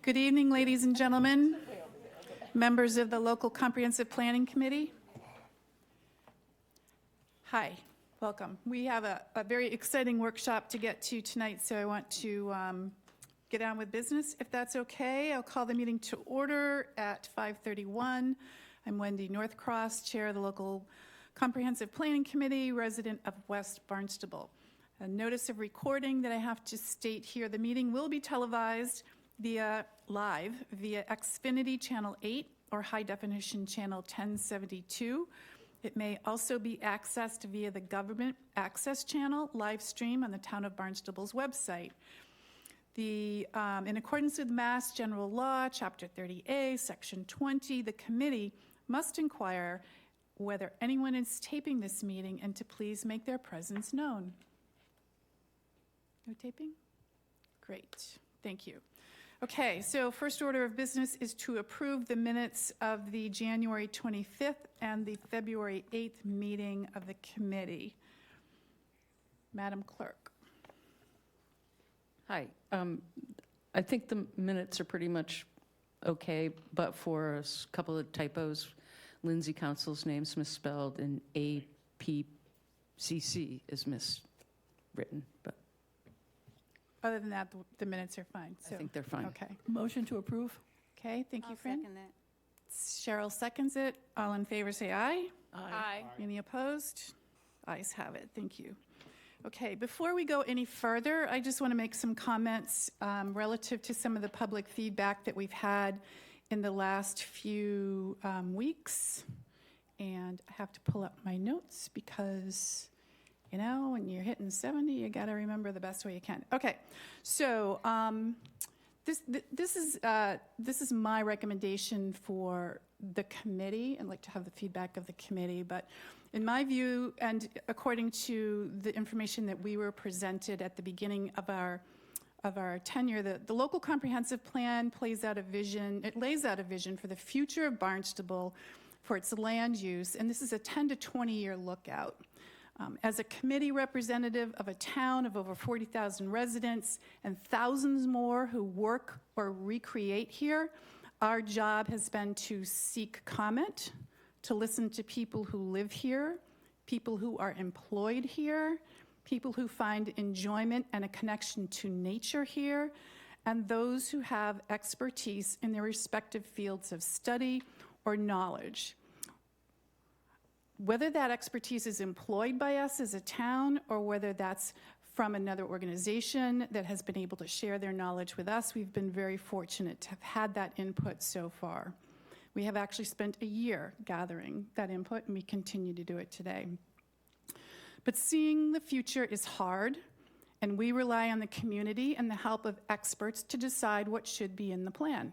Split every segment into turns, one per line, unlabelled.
Good evening, ladies and gentlemen, members of the Local Comprehensive Planning Committee. Hi, welcome. We have a very exciting workshop to get to tonight, so I want to get on with business, if that's okay. I'll call the meeting to order at 5:31. I'm Wendy Northcross, Chair of the Local Comprehensive Planning Committee, resident of West Barnstable. A notice of recording that I have to state here, the meeting will be televised live via Xfinity Channel 8 or High Definition Channel 1072. It may also be accessed via the Government Access Channel live stream on the Town of Barnstable's website. In accordance with Mass General Law, Chapter 30A, Section 20, the committee must inquire whether anyone is taping this meeting and to please make their presence known. No taping? Great, thank you. Okay, so first order of business is to approve the minutes of the January 25th and the February 8th meeting of the committee. Madam Clerk.
Hi. I think the minutes are pretty much okay, but for a couple of typos. Lindsay Council's name's misspelled and APCC is miswritten, but
Other than that, the minutes are fine.
I think they're fine.
Okay.
Motion to approve?
Okay, thank you, Fran.
Second that.
Cheryl seconds it. All in favor, say aye.
Aye.
Any opposed? Ayes have it. Thank you. Okay, before we go any further, I just want to make some comments relative to some of the public feedback that we've had in the last few weeks. And I have to pull up my notes because, you know, when you're hitting 70, you got to remember the best way you can. Okay, so this is my recommendation for the committee. I'd like to have the feedback of the committee, but in my view, and according to the information that we were presented at the beginning of our tenure, the local comprehensive plan lays out a vision for the future of Barnstable for its land use, and this is a 10 to 20 year lookout. As a committee representative of a town of over 40,000 residents and thousands more who work or recreate here, our job has been to seek comment, to listen to people who live here, people who are employed here, people who find enjoyment and a connection to nature here, and those who have expertise in their respective fields of study or knowledge. Whether that expertise is employed by us as a town or whether that's from another organization that has been able to share their knowledge with us, we've been very fortunate to have had that input so far. We have actually spent a year gathering that input, and we continue to do it today. But seeing the future is hard, and we rely on the community and the help of experts to decide what should be in the plan.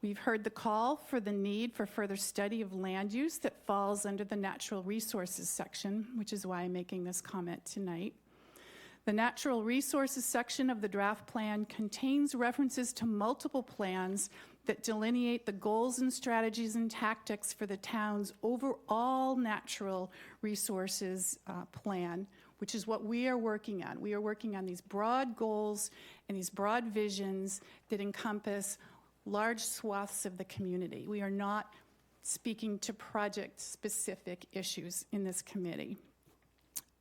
We've heard the call for the need for further study of land use that falls under the natural resources section, which is why I'm making this comment tonight. The natural resources section of the draft plan contains references to multiple plans that delineate the goals and strategies and tactics for the town's overall natural resources plan, which is what we are working on. We are working on these broad goals and these broad visions that encompass large swaths of the community. We are not speaking to project-specific issues in this committee.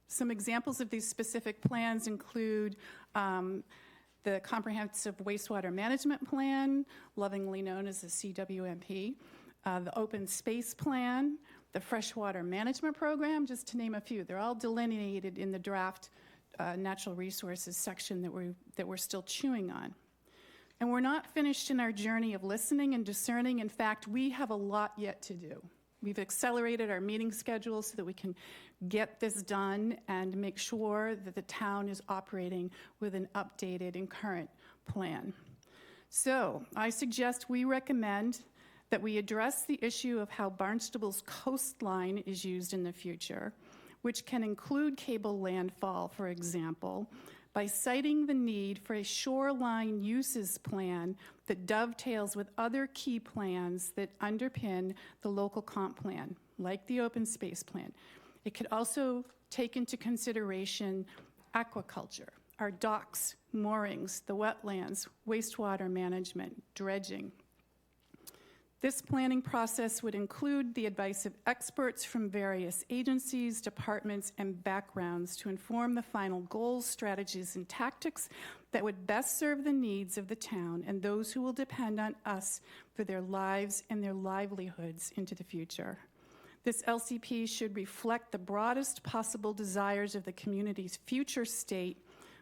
Some examples of these specific plans include the Comprehensive Wastewater Management Plan, lovingly known as the CWMP, the Open Space Plan, the Freshwater Management Program, just to name a few. They're all delineated in the draft natural resources section that we're still chewing on. And we're not finished in our journey of listening and discerning. In fact, we have a lot yet to do. We've accelerated our meeting schedule so that we can get this done and make sure that the town is operating with an updated and current plan. So I suggest we recommend that we address the issue of how Barnstable's coastline is used in the future, which can include cable landfall, for example, by citing the need for a shoreline uses plan that dovetails with other key plans that underpin the local comp plan, like the open space plan. It could also take into consideration aquaculture, our docks, moorings, the wetlands, wastewater management, dredging. This planning process would include the advice of experts from various agencies, departments, and backgrounds to inform the final goals, strategies, and tactics that would best serve the needs of the town and those who will depend on us for their lives and their livelihoods into the future. This LCP should reflect the broadest possible desires of the community's future state,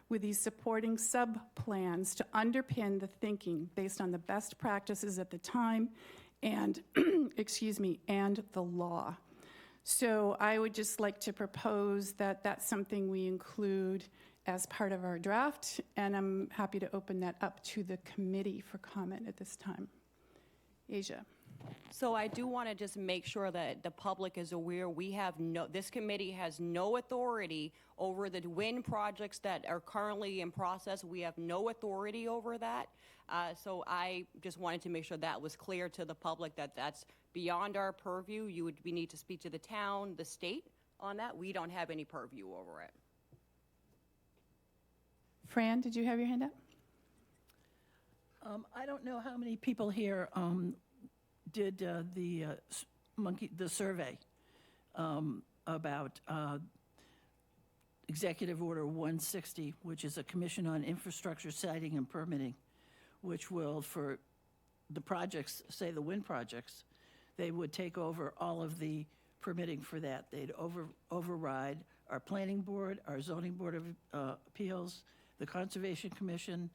with these supporting sub-plans to underpin the thinking based on the best practices at the time and, excuse me, and the law. So I would just like to propose that that's something we include as part of our draft, and I'm happy to open that up to the committee for comment at this time. Asia.
So I do want to just make sure that the public is aware, this committee has no authority over the wind projects that are currently in process. We have no authority over that. So I just wanted to make sure that was clear to the public, that that's beyond our purview. We need to speak to the town, the state on that. We don't have any purview over it.
Fran, did you have your hand up?
I don't know how many people here did the survey about Executive Order 160, which is a Commission on Infrastructure Siting and Permitting, which will, for the projects, say the wind projects, they would take over all of the permitting for that. They'd override our Planning Board, our Zoning Board of Appeals, the Conservation Commission,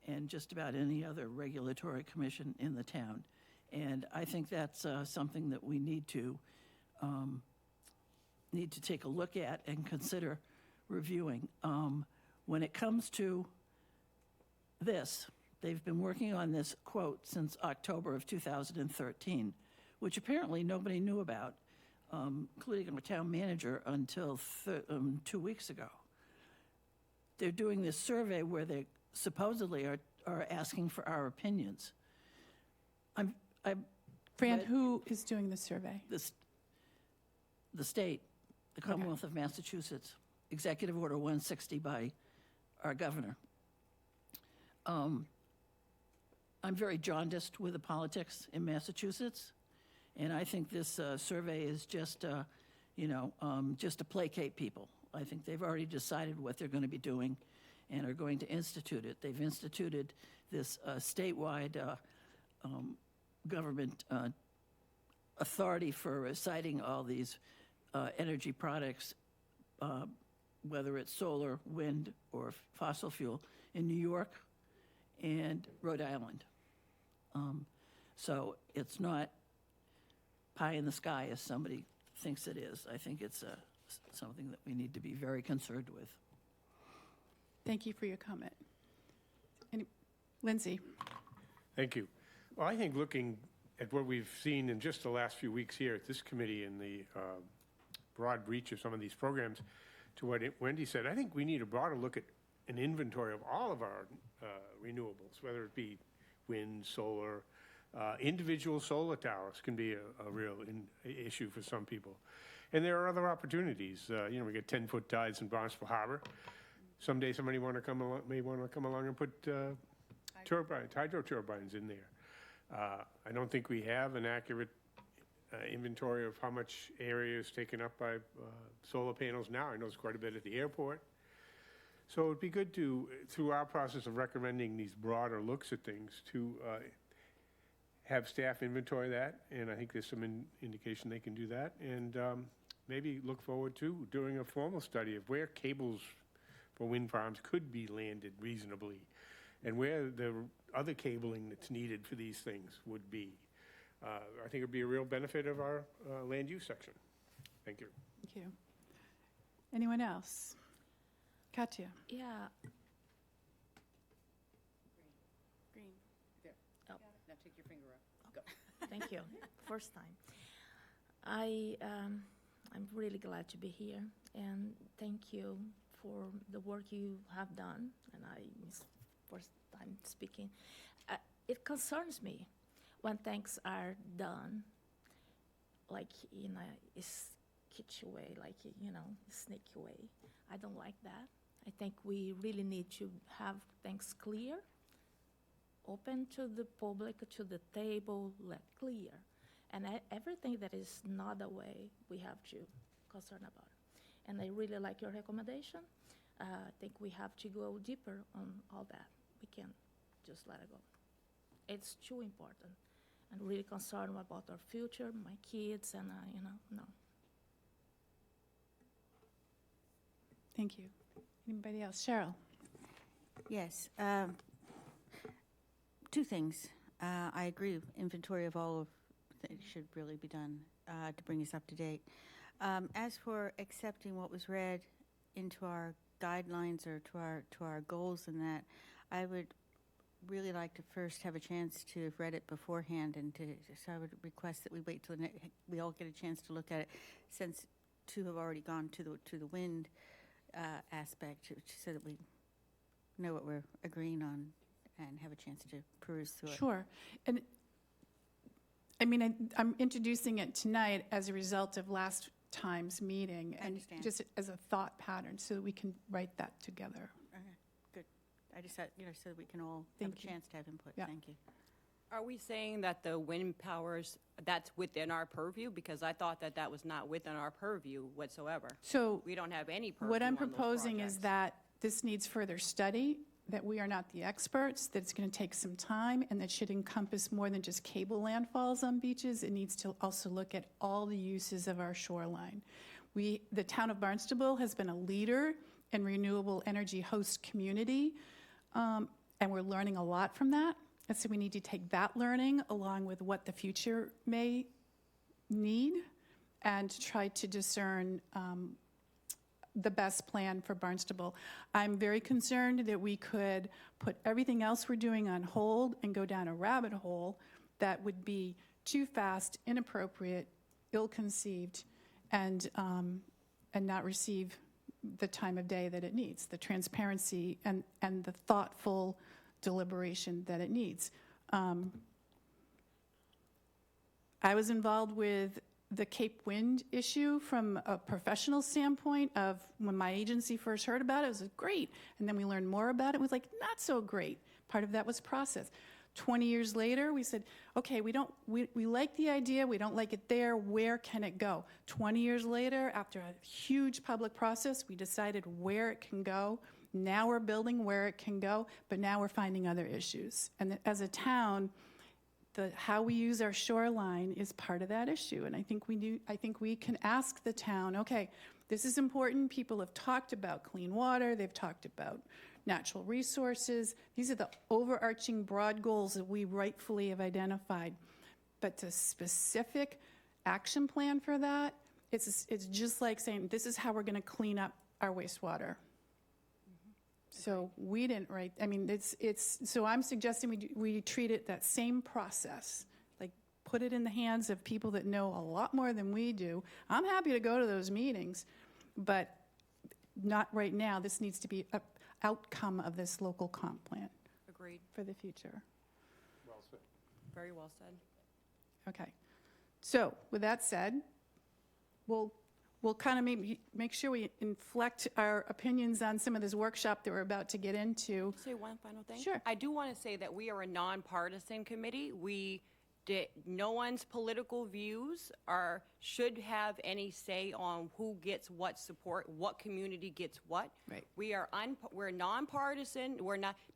and just about any other regulatory commission in the town. And I think that's something that we need to take a look at and consider reviewing. When it comes to this, they've been working on this quote since October of 2013, which apparently nobody knew about, including our town manager, until 2 weeks ago. They're doing this survey where they supposedly are asking for our opinions.
Fran, who is doing the survey?
The state, the Commonwealth of Massachusetts, Executive Order 160 by our governor. I'm very jaundiced with the politics in Massachusetts, and I think this survey is just, just to placate people. I think they've already decided what they're going to be doing and are going to institute it. They've instituted this statewide government authority for citing all these energy products, whether it's solar, wind, or fossil fuel, in New York and Rhode Island. So it's not pie in the sky as somebody thinks it is. I think it's something that we need to be very concerned with.
Thank you for your comment. Lindsay.
Thank you. Well, I think looking at what we've seen in just the last few weeks here at this committee and the broad reach of some of these programs, to what Wendy said, I think we need a broader look at an inventory of all of our renewables, whether it be wind, solar, individual solar towers can be a real issue for some people. And there are other opportunities. We get 10-foot tides in Barnstable Harbor. Someday somebody may want to come along and put hydro turbines in there. I don't think we have an accurate inventory of how much area is taken up by solar panels now. I know it's quite a bit at the airport. So it'd be good to, through our process of recommending these broader looks at things, to have staff inventory that, and I think there's some indication they can do that, and maybe look forward to doing a formal study of where cables for wind farms could be landed reasonably, and where the other cabling that's needed for these things would be. I think it would be a real benefit of our land use section. Thank you.
Thank you. Anyone else? Katya.
Yeah.
Green.
There.
Oh.
Now take your finger up. Go.
Thank you. First time. I'm really glad to be here, and thank you for the work you have done. And it's first time speaking. It concerns me when things are done, like in a sketchy way, like sneaky way. I don't like that. I think we really need to have things clear, open to the public, to the table, clear. And everything that is not the way, we have to concern about it. And I really like your recommendation. I think we have to go deeper on all that. We can't just let it go. It's too important. And really concerned about our future, my kids, and, no.
Thank you. Anybody else? Cheryl?
Yes. Two things. I agree. Inventory of all of that should really be done to bring us up to date. As for accepting what was read into our guidelines or to our goals and that, I would really like to first have a chance to have read it beforehand, and so I would request that we wait till we all get a chance to look at it, since two have already gone to the wind aspect, so that we know what we're agreeing on and have a chance to peruse through it.
Sure. And I mean, I'm introducing it tonight as a result of last time's meeting.
I
And
understand.
just as a thought pattern, so that we can write that together.
Okay, good. I just thought, so that we can all
Thank
have a
you.
chance to have input.
Yeah.
Thank you.
Are we saying that the wind powers, that's within our purview? Because I thought that that was not within our purview whatsoever.
So
We don't have any purview
what I'm
on those
proposing is
projects.
that this needs further study, that we are not the experts, that it's going to take some time, and that should encompass more than just cable landfalls on beaches. It needs to also look at all the uses of our shoreline. The town of Barnstable has been a leader in renewable energy host community, and we're learning a lot from that. And so we need to take that learning along with what the future may need and try to discern the best plan for Barnstable. I'm very concerned that we could put everything else we're doing on hold and go down a rabbit hole that would be too fast, inappropriate, ill-conceived, and not receive the time of day that it needs, the transparency and the thoughtful deliberation that it needs. I was involved with the Cape Wind issue from a professional standpoint of when my agency first heard about it, it was great. And then we learned more about it, it was like, not so great. Part of that was process. 20 years later, we said, okay, we like the idea, we don't like it there, where can it go? 20 years later, after a huge public process, we decided where it can go. Now we're building where it can go, but now we're finding other issues. And as a town, how we use our shoreline is part of that issue. And I think we can ask the town, okay, this is important. People have talked about clean water. They've talked about natural resources. These are the overarching broad goals that we rightfully have identified. But the specific action plan for that, it's just like saying, this is how we're going to clean up our wastewater. So we didn't write, I mean, so I'm suggesting we treat it that same process, like put it in the hands of people that know a lot more than we do. I'm happy to go to those meetings, but not right now. This needs to be an outcome of this local comp plan
Agreed.
for the future.
Well said.
Very well said.
Okay. So with that said, we'll kind of make sure we inflect our opinions on some of this workshop that we're about to get into.
Say one final thing?
Sure.
I do want to say that we are a nonpartisan committee. No one's political views should have any say on who gets what support, what community gets what.
Right.
We're nonpartisan.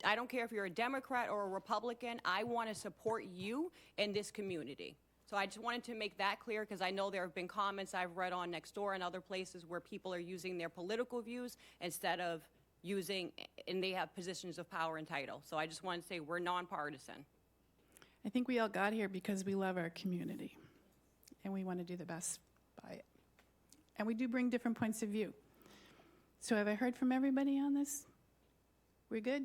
I don't care if you're a Democrat or a Republican. I want to support you in this community. So I just wanted to make that clear, because I know there have been comments I've read on Nextdoor and other places where people are using their political views instead of and they have positions of power and title. So I just wanted to say we're nonpartisan.
I think we all got here because we love our community, and we want to do the best by it. And we do bring different points of view. So have I heard from everybody on this? We're good?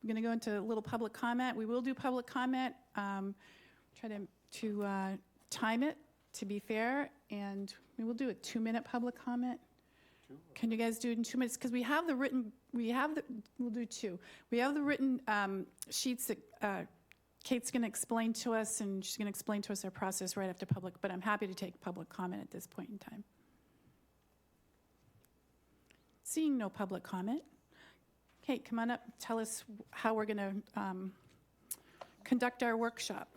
We're going to go into a little public comment. We will do public comment. Try to time it, to be fair, and we will do a 2-minute public comment. Can you guys do it in 2 minutes? Because we'll do 2. We have the written sheets that Kate's going to explain to us, and she's going to explain to us our process right after public, but I'm happy to take public comment at this point in time. Seeing no public comment, Kate, come on up, tell us how we're going to conduct our workshop.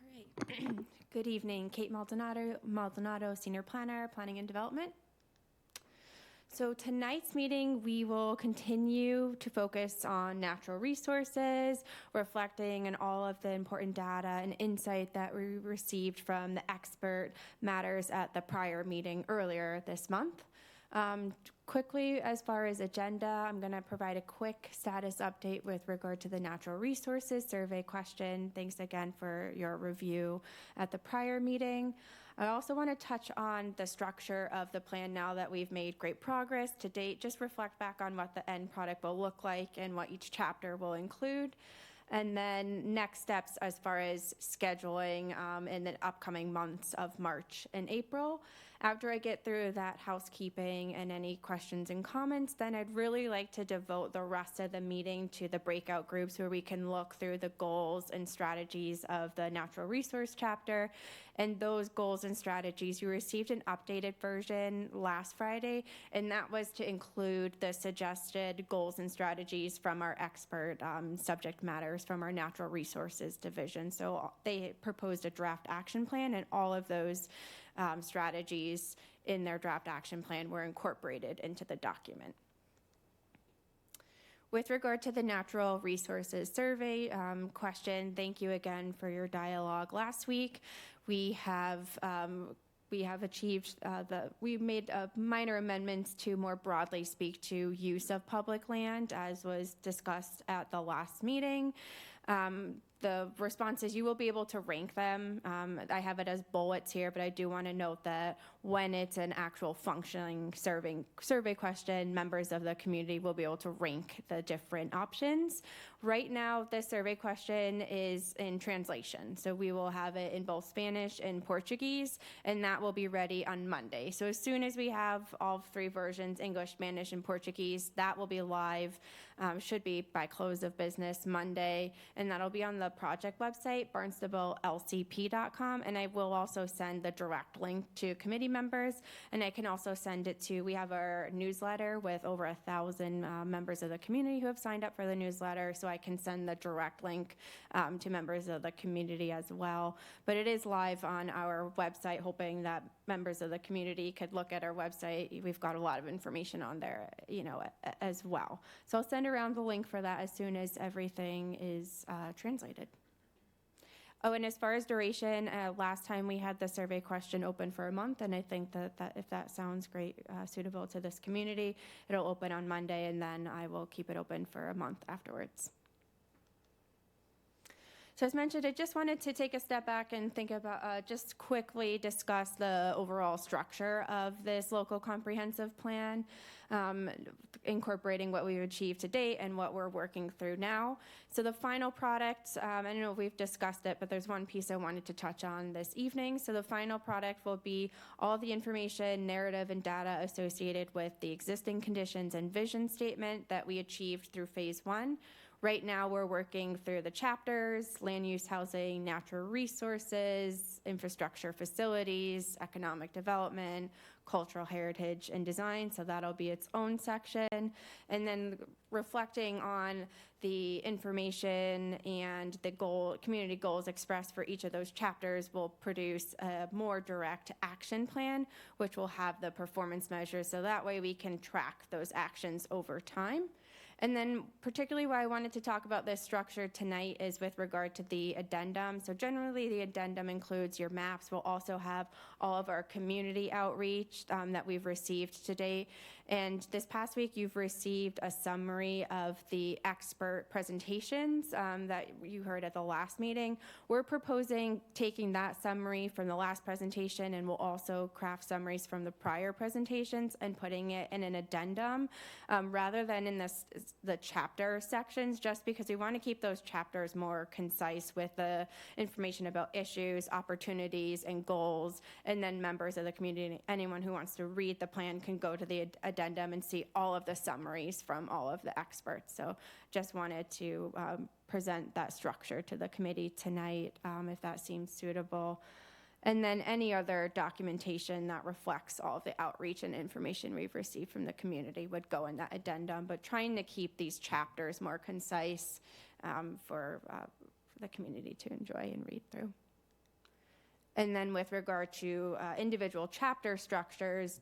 All right. Good evening. Kate Maldonado, Senior Planner, Planning and Development. So tonight's meeting, we will continue to focus on natural resources, reflecting on all of the important data and insight that we received from the expert matters at the prior meeting earlier this month. Quickly, as far as agenda, I'm going to provide a quick status update with regard to the natural resources survey question. Thanks again for your review at the prior meeting. I also want to touch on the structure of the plan now that we've made great progress to date. Just reflect back on what the end product will look like and what each chapter will include. And then next steps as far as scheduling in the upcoming months of March and April. After I get through that housekeeping and any questions and comments, then I'd really like to devote the rest of the meeting to the breakout groups where we can look through the goals and strategies of the natural resource chapter. And those goals and strategies, you received an updated version last Friday, and that was to include the suggested goals and strategies from our expert subject matters from our natural resources division. So they proposed a draft action plan, and all of those strategies in their draft action plan were incorporated into the document. With regard to the natural resources survey question, thank you again for your dialogue last week. We have achieved we made minor amendments to more broadly speak to use of public land, as was discussed at the last meeting. The responses, you will be able to rank them. I have it as bullets here, but I do want to note that when it's an actual functioning survey question, members of the community will be able to rank the different options. Right now, the survey question is in translation, so we will have it in both Spanish and Portuguese, and that will be ready on Monday. So as soon as we have all three versions, English, Spanish, and Portuguese, that will be live, should be by close of business Monday, and that'll be on the project website, barnstablelcp.com, and I will also send the direct link to committee members, and I can also send it to, we have our newsletter with over 1,000 members of the community who have signed up for the newsletter, so I can send the direct link to members of the community as well. But it is live on our website, hoping that members of the community could look at our website. We've got a lot of information on there, as well. So I'll send around the link for that as soon as everything is translated. Oh, and as far as duration, last time we had the survey question open for a month, and I think that if that sounds great, suitable to this community, it'll open on Monday, and then I will keep it open for a month afterwards. So as mentioned, I just wanted to take a step back and think about, just quickly discuss the overall structure of this local comprehensive plan, incorporating what we've achieved to date and what we're working through now. So the final product, I don't know if we've discussed it, but there's one piece I wanted to touch on this evening. So the final product will be all of the information, narrative, and data associated with the existing conditions and vision statement that we achieved through phase 1. Right now, we're working through the chapters: land use, housing, natural resources, infrastructure, facilities, economic development, cultural heritage, and design. So that'll be its own section. And then reflecting on the information and the community goals expressed for each of those chapters, we'll produce a more direct action plan, which will have the performance measures. So that way we can track those actions over time. And then particularly why I wanted to talk about this structure tonight is with regard to the addendum. So generally the addendum includes your maps. We'll also have all of our community outreach that we've received to date. And this past week, you've received a summary of the expert presentations that you heard at the last meeting. We're proposing taking that summary from the last presentation, and we'll also craft summaries from the prior presentations and putting it in an addendum rather than in the chapter sections, just because we want to keep those chapters more concise with the information about issues, opportunities, and goals. And then members of the community, anyone who wants to read the plan, can go to the addendum and see all of the summaries from all of the experts. So just wanted to present that structure to the committee tonight, if that seems suitable. And then any other documentation that reflects all of the outreach and information we've received from the community would go in that addendum, but trying to keep these chapters more concise for the community to enjoy and read through. And then with regard to individual chapter structures,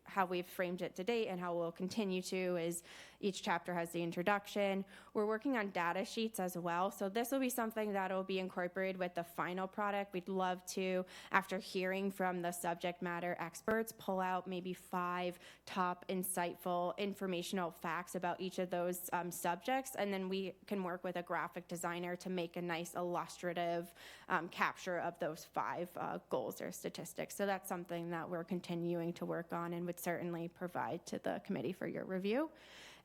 how we've framed it to date and how we'll continue to is each chapter has the introduction. We're working on data sheets as well. So this will be something that will be incorporated with the final product. We'd love to, after hearing from the subject matter experts, pull out maybe 5 top insightful informational facts about each of those subjects. And then we can work with a graphic designer to make a nice illustrative capture of those 5 goals or statistics. So that's something that we're continuing to work on and would certainly provide to the committee for your review.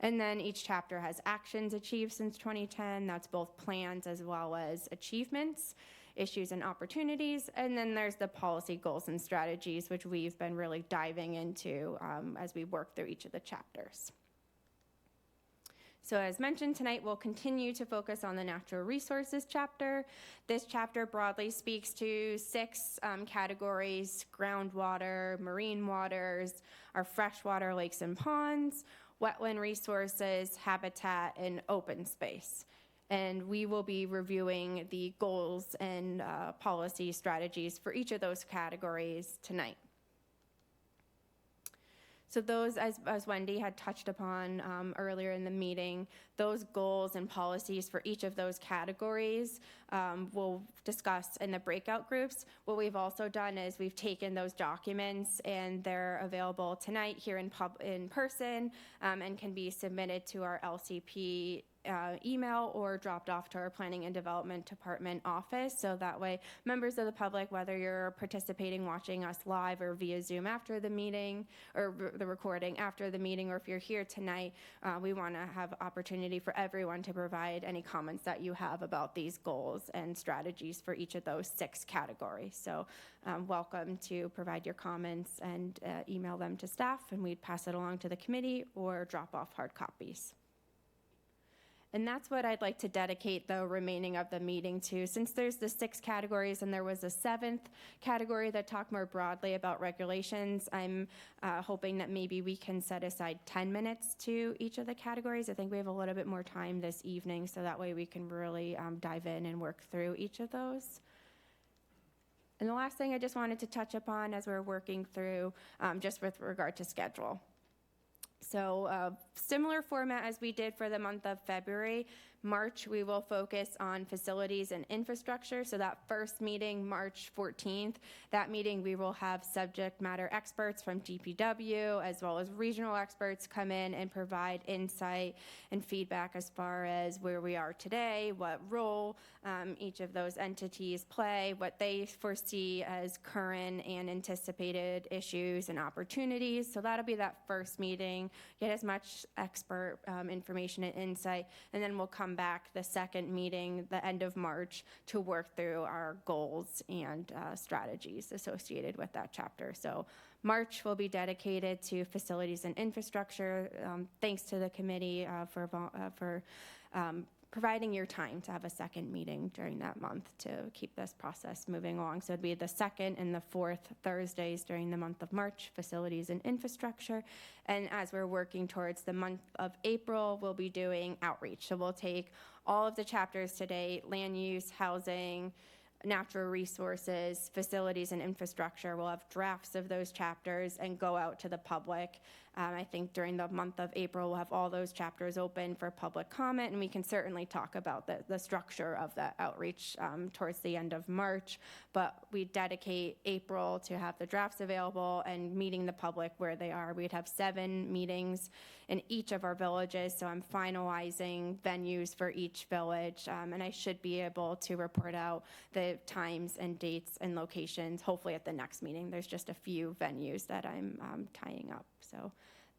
And then each chapter has actions achieved since 2010. That's both plans as well as achievements, issues and opportunities. And then there's the policy goals and strategies, which we've been really diving into as we work through each of the chapters. So as mentioned tonight, we'll continue to focus on the natural resources chapter. This chapter broadly speaks to 6 categories: groundwater, marine waters, our freshwater lakes and ponds, wetland resources, habitat, and open space. And we will be reviewing the goals and policy strategies for each of those categories tonight. So those, as Wendy had touched upon earlier in the meeting, those goals and policies for each of those categories we'll discuss in the breakout groups. What we've also done is we've taken those documents and they're available tonight here in person and can be submitted to our LCP email or dropped off to our Planning and Development Department office. So that way, members of the public, whether you're participating, watching us live or via Zoom after the meeting, or the recording after the meeting, or if you're here tonight, we want to have opportunity for everyone to provide any comments that you have about these goals and strategies for each of those 6 categories. So welcome to provide your comments and email them to staff, and we'd pass it along to the committee or drop off hard copies. And that's what I'd like to dedicate the remaining of the meeting to. Since there's the 6 categories and there was a 7th category that talked more broadly about regulations, I'm hoping that maybe we can set aside 10 minutes to each of the categories. I think we have a little bit more time this evening, so that way we can really dive in and work through each of those. And the last thing I just wanted to touch upon as we're working through, just with regard to schedule. So similar format as we did for the month of February. March, we will focus on facilities and infrastructure. So that first meeting, March 14th, that meeting we will have subject matter experts from DPW as well as regional experts come in and provide insight and feedback as far as where we are today, what role each of those entities play, what they foresee as current and anticipated issues and opportunities. So that'll be that first meeting, get as much expert information and insight, and then we'll come back the second meeting, the end of March, to work through our goals and strategies associated with that chapter. So March will be dedicated to facilities and infrastructure. Thanks to the committee for providing your time to have a second meeting during that month to keep this process moving along. So it'd be the 2nd and the 4th Thursdays during the month of March, facilities and infrastructure. And as we're working towards the month of April, we'll be doing outreach. So we'll take all of the chapters today, land use, housing, natural resources, facilities and infrastructure. We'll have drafts of those chapters and go out to the public. I think during the month of April, we'll have all those chapters open for public comment, and we can certainly talk about the structure of that outreach towards the end of March. But we dedicate April to have the drafts available and meeting the public where they are. We'd have 7 meetings in each of our villages, so I'm finalizing venues for each village, and I should be able to report out the times and dates and locations, hopefully at the next meeting. There's just a few venues that I'm tying up. So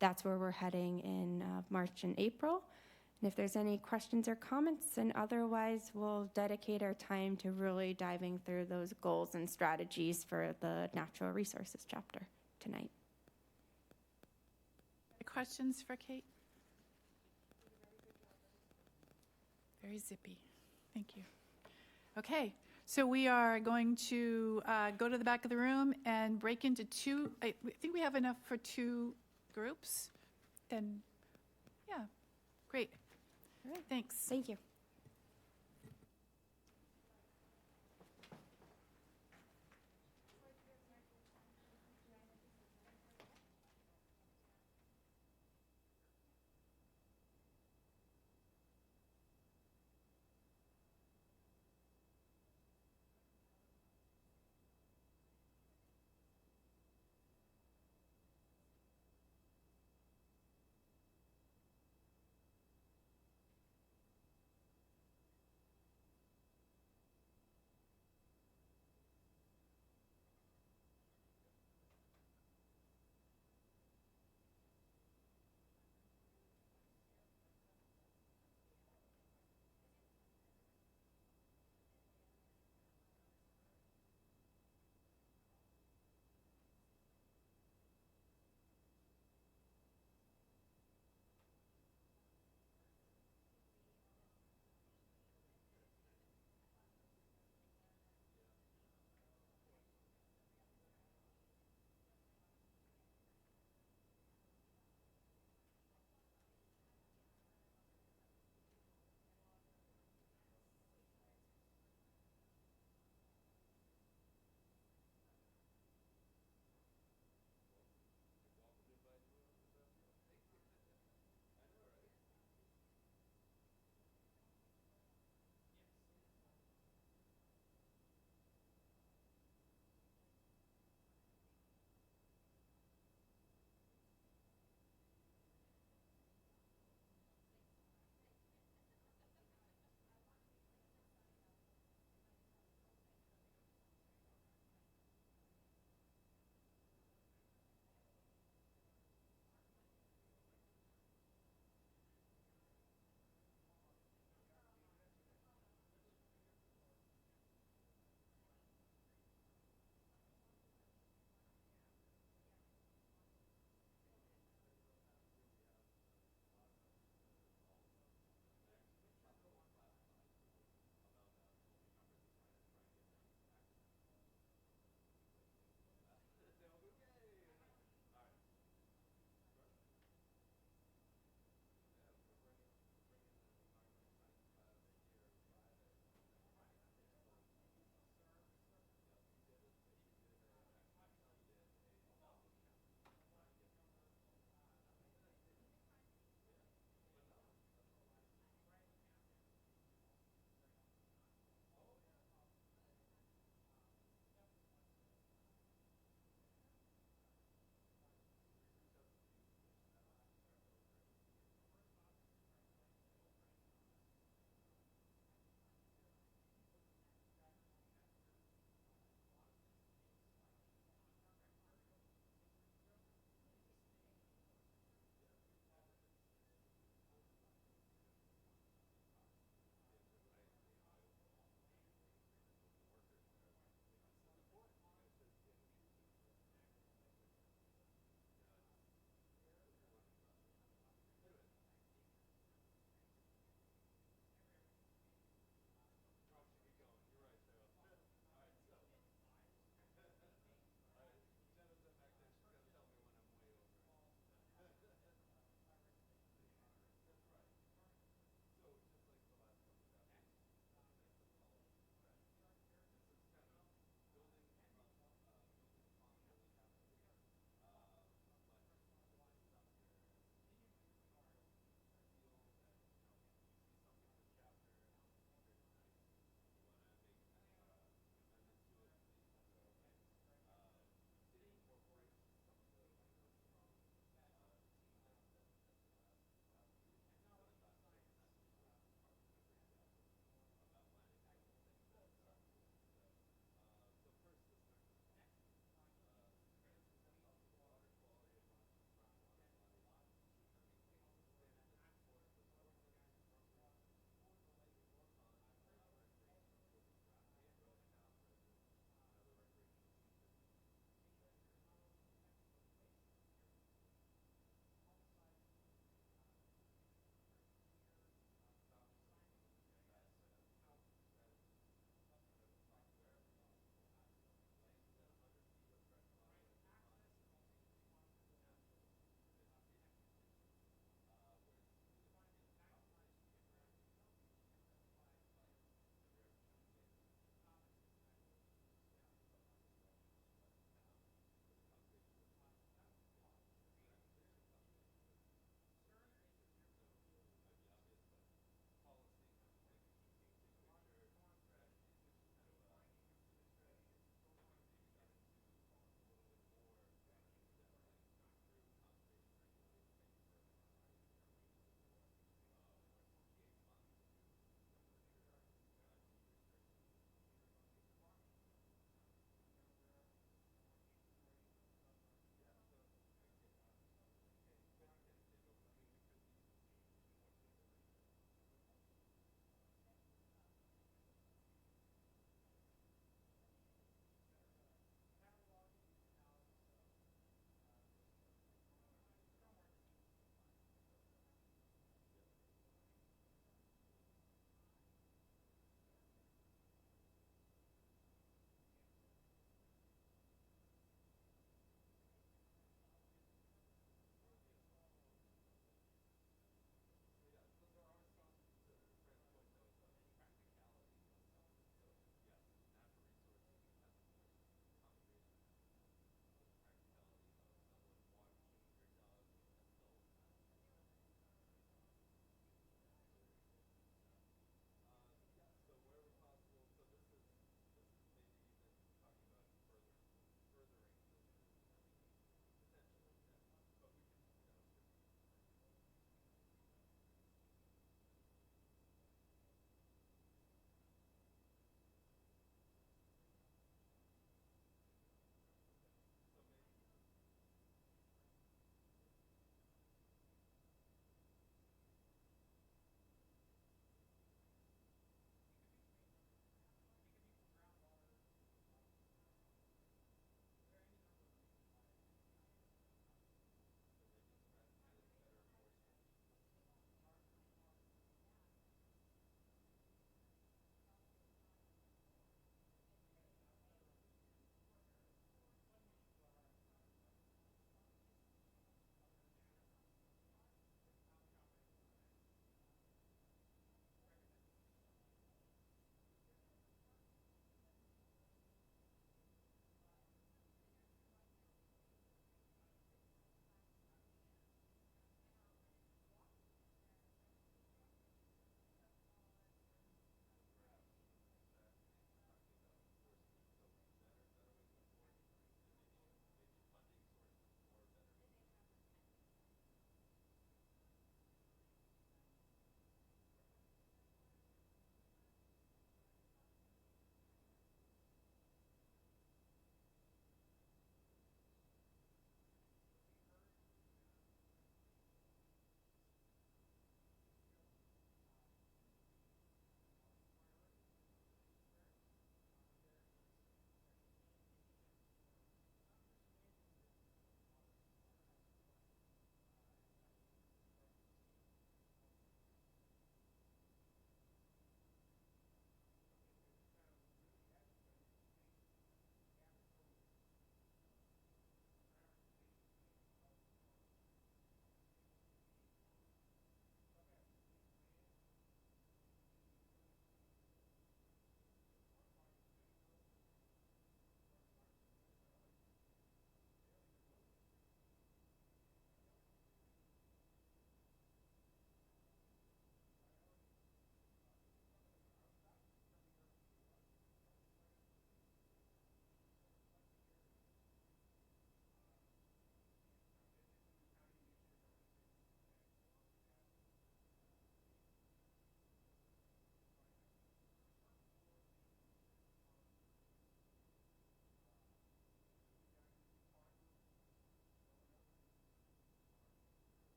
that's where we're heading in March and April. And if there's any questions or comments, and otherwise we'll dedicate our time to really diving through those goals and strategies for the natural resources chapter tonight.
questions for Kate? Very zippy. Thank you. Okay, so we are going to go to the back of the room and break into two. I think we have enough for two groups. Then, yeah, great.
All right.
Thanks.
Thank you.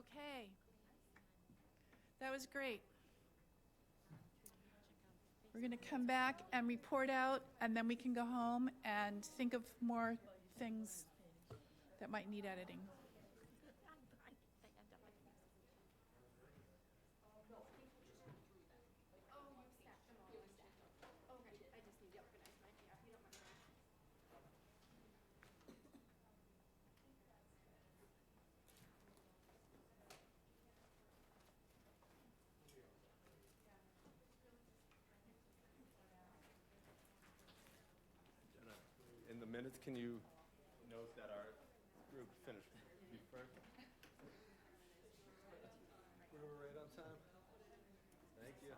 Okay. That was great. We're going to come back and report out, and then we can go home and think of more things that might need editing.
In the minutes, can you note that our group finished first? We were right on time. Thank you.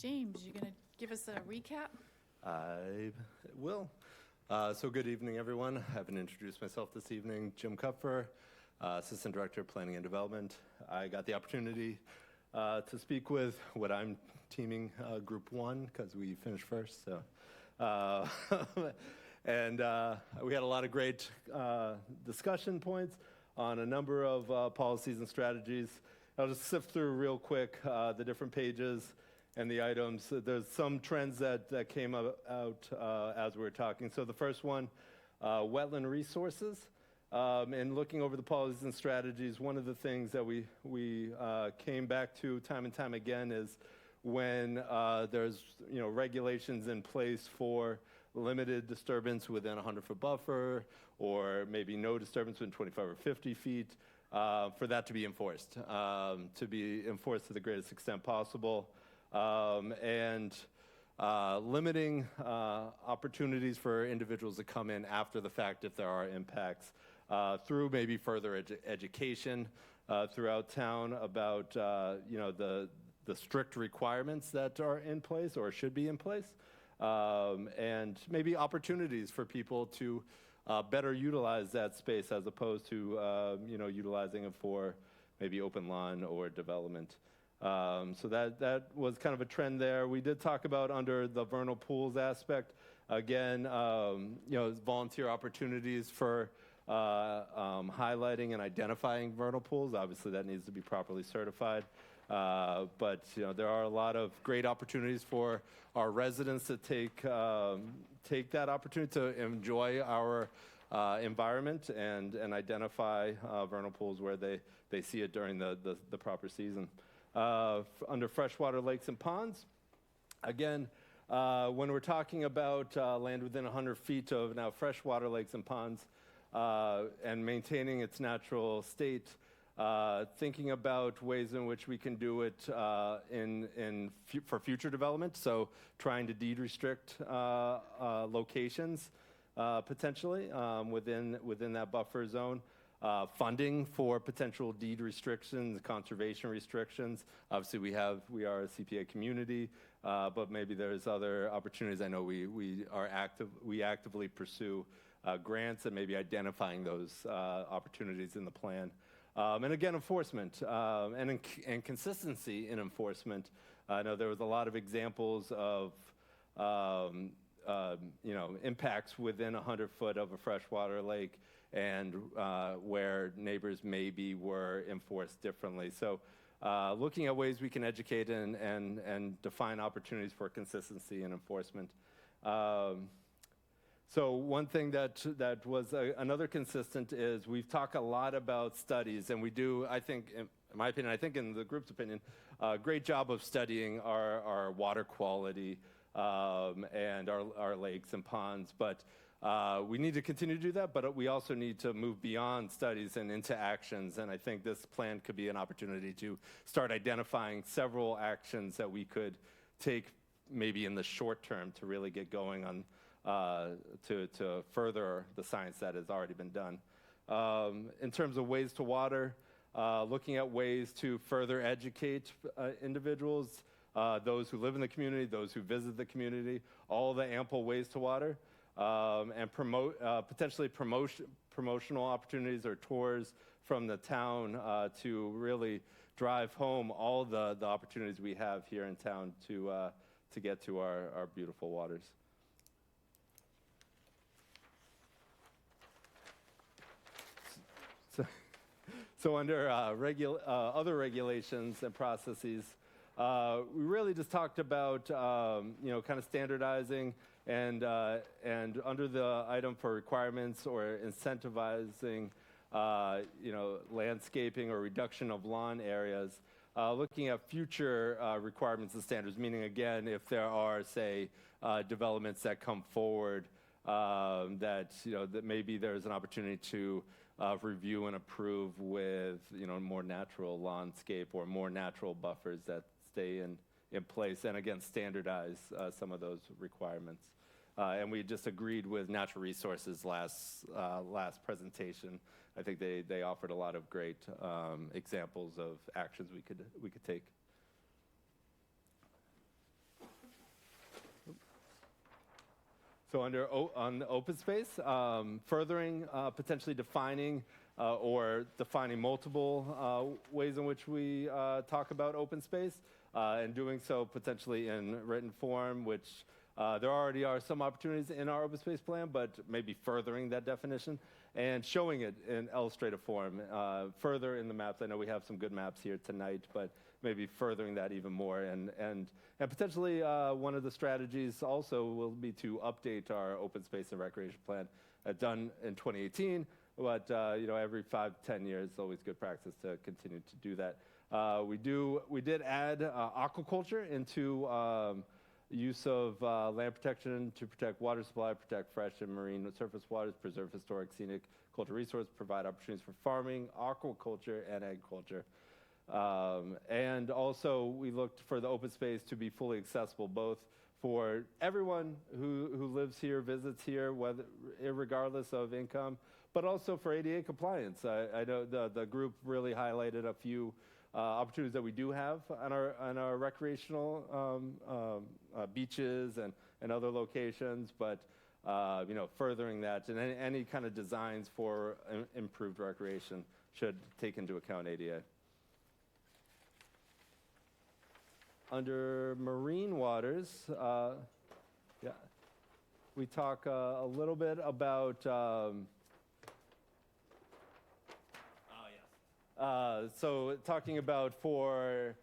James, you going to give us a recap?
I will. So good evening, everyone. I haven't introduced myself this evening. Jim Kupfer, Assistant Director of Planning and Development. I got the opportunity to speak with what I'm teaming Group 1 because we finished first. So, and we had a lot of great discussion points on a number of policies and strategies. I'll just sift through real quick the different pages and the items. There's some trends that came out as we were talking. So the first one, wetland resources. And looking over the policies and strategies, one of the things that we came back to time and time again is when there's regulations in place for limited disturbance within a 100-foot buffer, or maybe no disturbance within 25 or 50 feet, for that to be enforced to the greatest extent possible. And limiting opportunities for individuals to come in after the fact if there are impacts through maybe further education throughout town about the strict requirements that are in place or should be in place, and maybe opportunities for people to better utilize that space as opposed to utilizing it for maybe open lawn or development. So that was kind of a trend there. We did talk about under the vernal pools aspect, again, volunteer opportunities for highlighting and identifying vernal pools. Obviously, that needs to be properly certified. But there are a lot of great opportunities for our residents to take that opportunity to enjoy our environment and identify vernal pools where they see it during the proper season. Under freshwater lakes and ponds, again, when we're talking about land within 100 feet of now freshwater lakes and ponds and maintaining its natural state, thinking about ways in which we can do it for future development, so trying to deed restrict locations potentially within that buffer zone. Funding for potential deed restrictions, conservation restrictions. Obviously, we are a CPA community, but maybe there's other opportunities. I know we actively pursue grants and maybe identifying those opportunities in the plan. And again, enforcement and consistency in enforcement. I know there was a lot of examples of impacts within 100 foot of a freshwater lake, and where neighbors maybe were enforced differently. So looking at ways we can educate and define opportunities for consistency and enforcement. So one thing that was another consistent is we've talked a lot about studies, and we do, I think, in my opinion, I think in the group's opinion, a great job of studying our water quality and our lakes and ponds. But we need to continue to do that, but we also need to move beyond studies and into actions. And I think this plan could be an opportunity to start identifying several actions that we could take maybe in the short term to really get going on to further the science that has already been done. In terms of ways to water, looking at ways to further educate individuals, those who live in the community, those who visit the community, all the ample ways to water. and potentially promotional opportunities or tours from the town to really drive home all the opportunities we have here in town to get to our beautiful waters. So under other regulations and processes, we really just talked about kind of standardizing and under the item for requirements or incentivizing landscaping or reduction of lawn areas, looking at future requirements and standards, meaning again if there are say developments that come forward that maybe there's an opportunity to review and approve with more natural landscape or more natural buffers that stay in place, and again standardize some of those requirements. And we just agreed with Natural Resources last presentation. I think they offered a lot of great examples of actions we could take. So on the open space, furthering potentially defining or defining multiple ways in which we talk about open space, and doing so potentially in written form, which there already are some opportunities in our open space plan, but maybe furthering that definition and showing it in illustrative form further in the maps. I know we have some good maps here tonight, but maybe furthering that even more. And potentially one of the strategies also will be to update our open space and recreation plan done in 2018. But every 5-10 years, it's always good practice to continue to do that. We did add aquaculture into use of land protection to protect water supply, protect fresh and marine surface waters, preserve historic scenic cultural resources, provide opportunities for farming, aquaculture, and agriculture. And also, we looked for the open space to be fully accessible, both for everyone who lives here, visits here, regardless of income, but also for ADA compliance. I know the group really highlighted a few opportunities that we do have on our recreational beaches and other locations, but furthering that and any kind of designs for improved recreation should take into account ADA. Under marine waters, we talk a little bit about so talking about for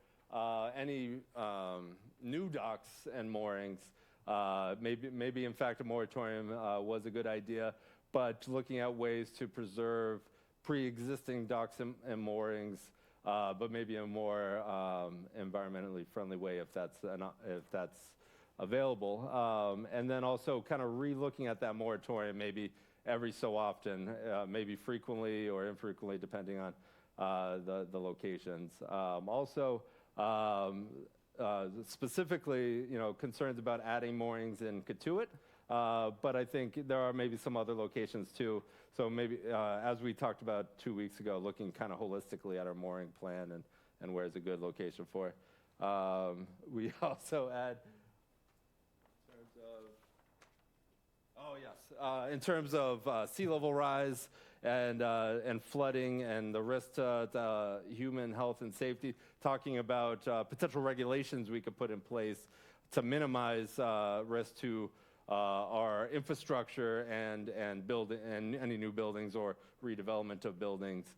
any new docks and moorings, maybe in fact a moratorium was a good idea, but looking at ways to preserve pre-existing docks and moorings, but maybe in a more environmentally friendly way if that's available. And then also kind of re-looking at that moratorium maybe every so often, maybe frequently or infrequently depending on the locations. Also, specifically, concerns about adding moorings in Katuitt, but I think there are maybe some other locations too. So maybe, as we talked about 2 weeks ago, looking kind of holistically at our mooring plan and where's a good location for. We also add, in terms of sea level rise and flooding and the risk to human health and safety, talking about potential regulations we could put in place to minimize risk to our infrastructure and any new buildings or redevelopment of buildings.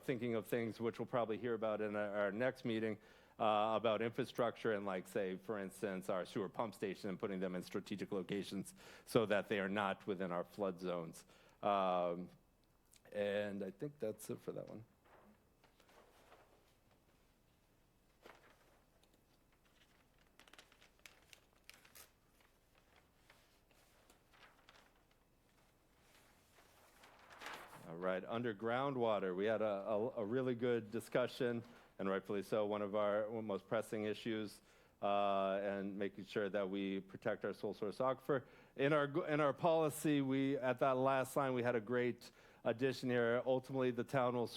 Thinking of things which we'll probably hear about in our next meeting about infrastructure and, like, say, for instance, our sewer pump station and putting them in strategic locations so that they are not within our flood zones. And I think that's it for that one. All right, under groundwater, we had a really good discussion, and rightfully so, one of our most pressing issues, and making sure that we protect our sole source aquifer. In our policy, at that last line, we had a great addition here. Ultimately, the town will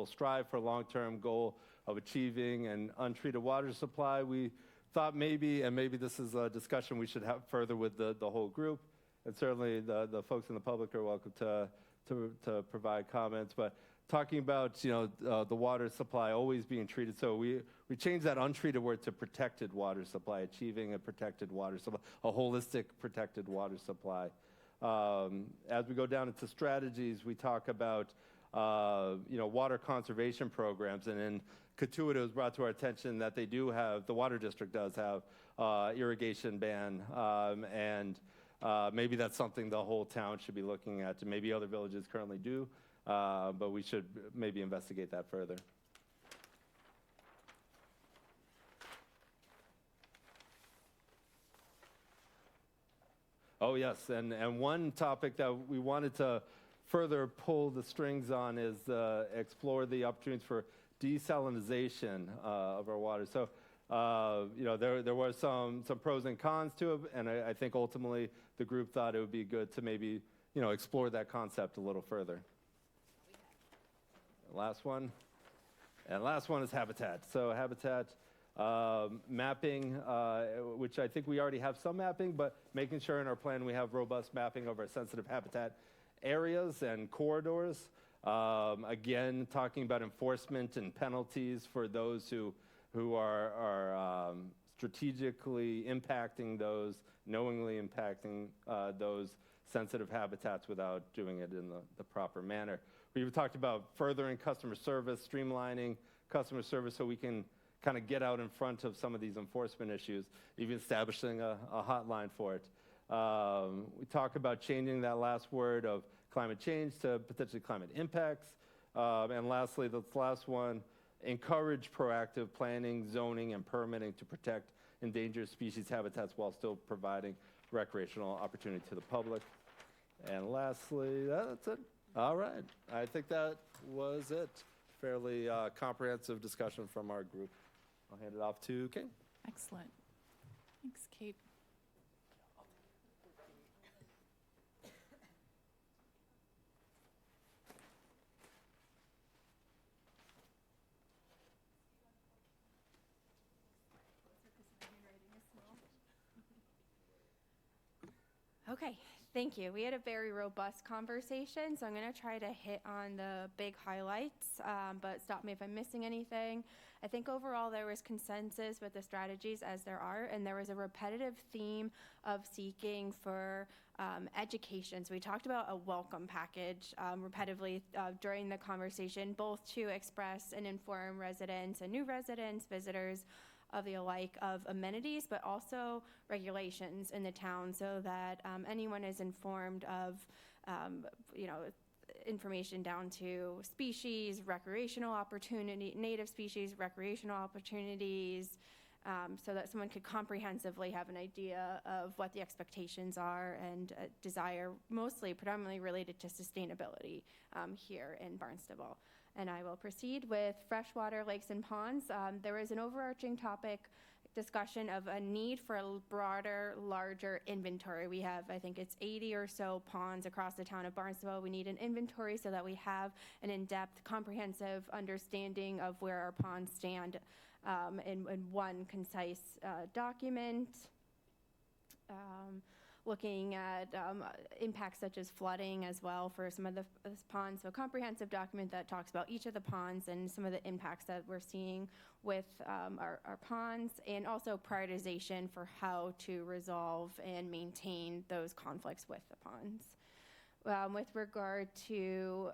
strive for a long-term goal of achieving an untreated water supply. We thought maybe this is a discussion we should have further with the whole group, and certainly the folks in the public are welcome to provide comments. But talking about, the water supply always being treated, so we changed that untreated word to protected water supply, achieving a protected water supply, a holistic protected water supply. As we go down into strategies, we talk about, water conservation programs, and in Cotuit, it was brought to our attention that they do have, the water district does have irrigation ban, and maybe that's something the whole town should be looking at, and maybe other villages currently do, but we should maybe investigate that further. Oh, yes, and one topic that we wanted to further pull the strings on is explore the opportunities for desalinization of our water. So, there were some pros and cons to it, and I think ultimately the group thought it would be good to maybe, explore that concept a little further. Last one is habitat. So habitat mapping, which I think we already have some mapping, but making sure in our plan we have robust mapping of our sensitive habitat areas and corridors. Again, talking about enforcement and penalties for those who are strategically impacting those, knowingly impacting those sensitive habitats without doing it in the proper manner. We've talked about furthering customer service, streamlining customer service so we can kind of get out in front of some of these enforcement issues, even establishing a hotline for it. We talk about changing that last word of climate change to potentially climate impacts. And lastly, this last one, encourage proactive planning, zoning, and permitting to protect endangered species habitats while still providing recreational opportunity to the public. And lastly, that's it. All right. I think that was it. Fairly comprehensive discussion from our group. I'll hand it off to Kate.
Excellent. Thanks, Kate.
Okay, thank you. We had a very robust conversation, so I'm going to try to hit on the big highlights, but stop me if I'm missing anything. I think overall there was consensus with the strategies as there are, and there was a repetitive theme of seeking for education. So we talked about a welcome package repetitively during the conversation, both to express and inform residents and new residents, visitors, of the alike of amenities, but also regulations in the town so that anyone is informed of, information down to species, recreational opportunity, native species, recreational opportunities, so that someone could comprehensively have an idea of what the expectations are and desire, mostly predominantly related to sustainability here in Barnstable. And I will proceed with freshwater lakes and ponds. There is an overarching topic discussion of a need for a broader, larger inventory. We have, I think it's 80 or so ponds across the town of Barnstable. We need an inventory so that we have an in-depth, comprehensive understanding of where our ponds stand in one concise document. Looking at impacts such as flooding as well for some of the ponds. So a comprehensive document that talks about each of the ponds and some of the impacts that we're seeing with our ponds, and also prioritization for how to resolve and maintain those conflicts with the ponds. With regard to,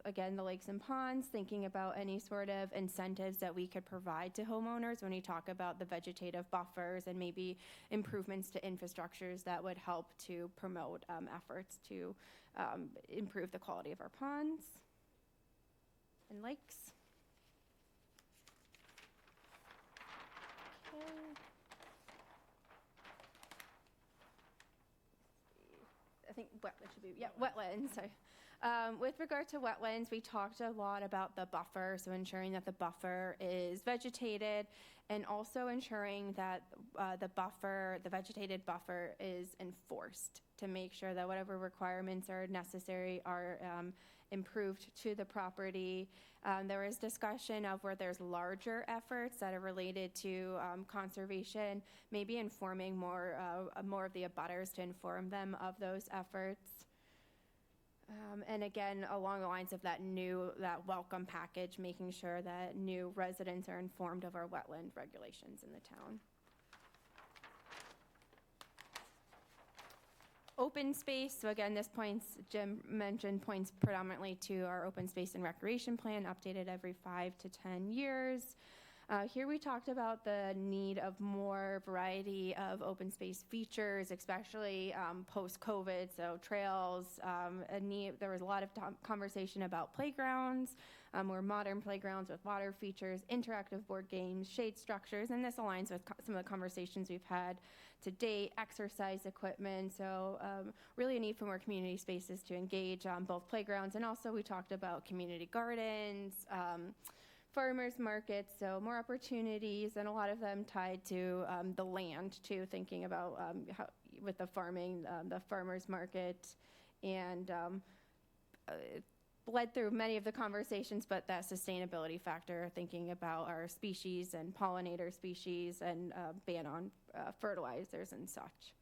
again, the lakes and ponds, thinking about any sort of incentives that we could provide to homeowners when we talk about the vegetative buffers and maybe improvements to infrastructures that would help to promote efforts to improve the quality of our ponds and lakes. Okay. I think wetlands should be, wetlands, sorry. With regard to wetlands, we talked a lot about the buffer, so ensuring that the buffer is vegetated, and also ensuring that the vegetated buffer is enforced to make sure that whatever requirements are necessary are improved to the property. There was discussion of where there's larger efforts that are related to conservation, maybe informing more of the abutters to inform them of those efforts. And again, along the lines of that welcome package, making sure that new residents are informed of our wetland regulations in the town. Open space, so again, Jim mentioned, points predominantly to our open space and recreation plan, updated every 5 to 10 years. Here we talked about the need of more variety of open space features, especially post-COVID, so trails, there was a lot of conversation about playgrounds, more modern playgrounds with water features, interactive board games, shade structures, and this aligns with some of the conversations we've had to date, exercise equipment, so really a need for more community spaces to engage on both playgrounds, and also we talked about community gardens, farmers markets, so more opportunities, and a lot of them tied to the land too, thinking about how, with the farming, the farmers market, and led through many of the conversations, but that sustainability factor, thinking about our species and pollinator species and ban on fertilizers and such.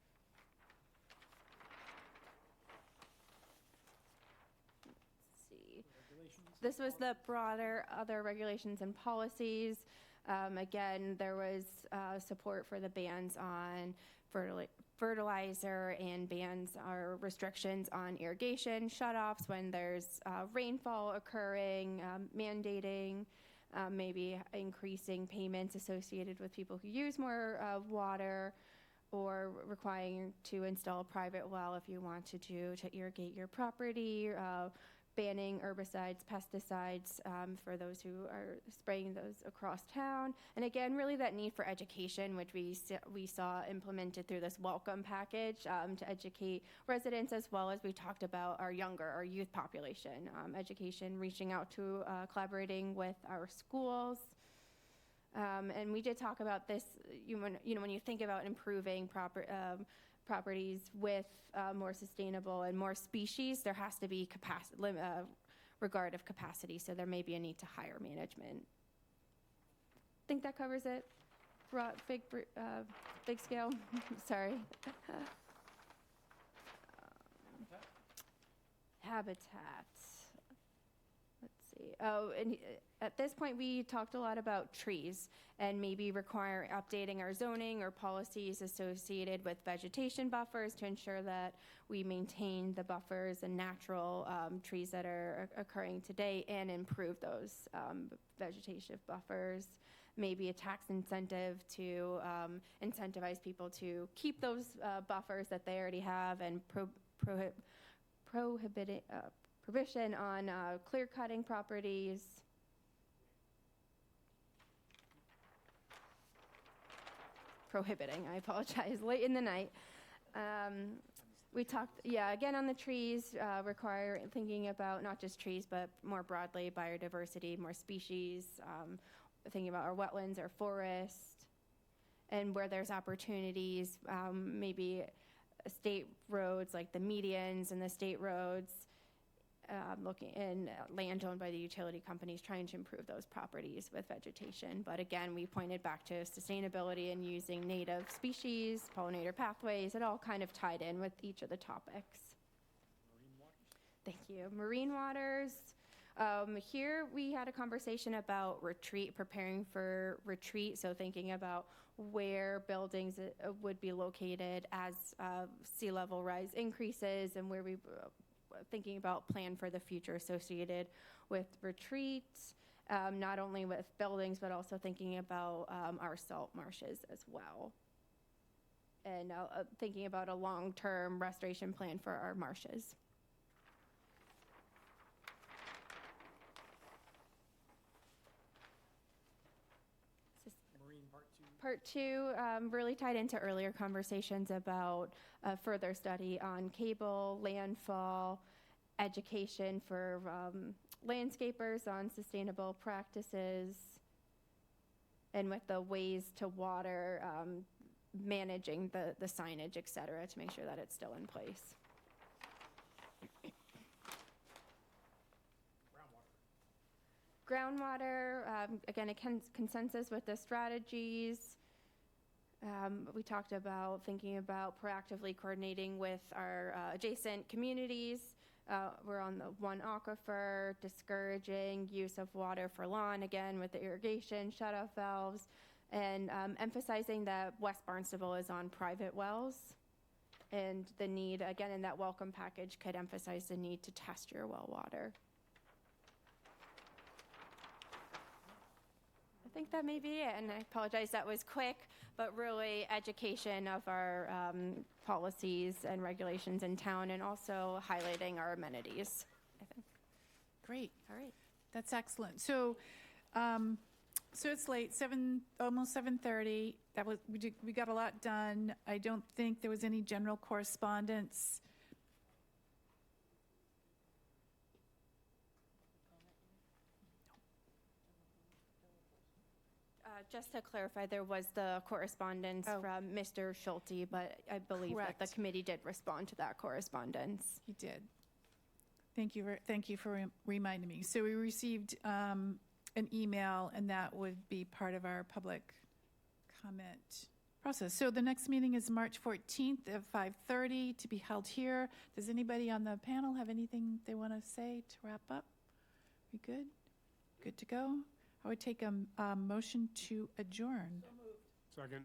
This was the broader other regulations and policies. Again, there was support for the bans on fertilizer and bans or restrictions on irrigation, shutoffs when there's rainfall occurring, mandating, maybe increasing payments associated with people who use more water, or requiring to install a private well if you want to irrigate your property, banning herbicides, pesticides for those who are spraying those across town. And again, really that need for education, which we saw implemented through this welcome package to educate residents, as well as we talked about our youth population, education, reaching out to, collaborating with our schools. And we did talk about this, when you think about improving properties with more sustainable and more species, there has to be regard of capacity, so there may be a need to hire management. I think that covers it. Big scale. Sorry. Habitat. Let's see. Oh, and at this point, we talked a lot about trees and maybe updating our zoning or policies associated with vegetation buffers to ensure that we maintain the buffers and natural trees that are occurring today and improve those vegetation buffers. Maybe a tax incentive to incentivize people to keep those buffers that they already have, and prohibition on clear-cutting properties. Prohibiting, I apologize, late in the night. We talked, again on the trees, thinking about not just trees, but more broadly biodiversity, more species, thinking about our wetlands, our forests, and where there's opportunities, maybe state roads like the medians and the state roads, looking in land owned by the utility companies, trying to improve those properties with vegetation. But again, we pointed back to sustainability and using native species, pollinator pathways. It all kind of tied in with each of the topics.
Marine waters.
Thank you. Marine waters. Here we had a conversation about preparing for retreat. So thinking about where buildings would be located as sea level rise increases, and where we thinking about plan for the future associated with retreats, not only with buildings, but also thinking about our salt marshes as well. And thinking about a long-term restoration plan for our marshes.
Marine part two.
Part two really tied into earlier conversations about further study on cable, landfall, education for landscapers on sustainable practices, and with the ways to water, managing the signage, et cetera, to make sure that it's still in place. Groundwater, again, a consensus with the strategies. We talked about thinking about proactively coordinating with our adjacent communities. We're on the one aquifer, discouraging use of water for lawn, again, with the irrigation, shut-off valves, and emphasizing that West Barnstable is on private wells. And the need, again, in that welcome package could emphasize the need to test your well water. I think that may be it, and I apologize that was quick, but really education of our policies and regulations in town, and also highlighting our amenities, I think.
Great.
All right.
That's excellent. So, so it's late, almost 7:30. We got a lot done. I don't think there was any general correspondence.
Just to clarify, there was the correspondence
Oh.
from Mr. Schulte, but I believe that the
Correct.
committee did respond to that correspondence.
He did. Thank you for reminding me. So we received an email, and that would be part of our public comment process. So the next meeting is March 14th at 5:30 to be held here. Does anybody on the panel have anything they want to say to wrap up? We good? Good to go? I would take a motion to adjourn.
Second.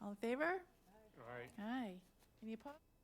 All in favor?
All right.
Aye. Any opposed?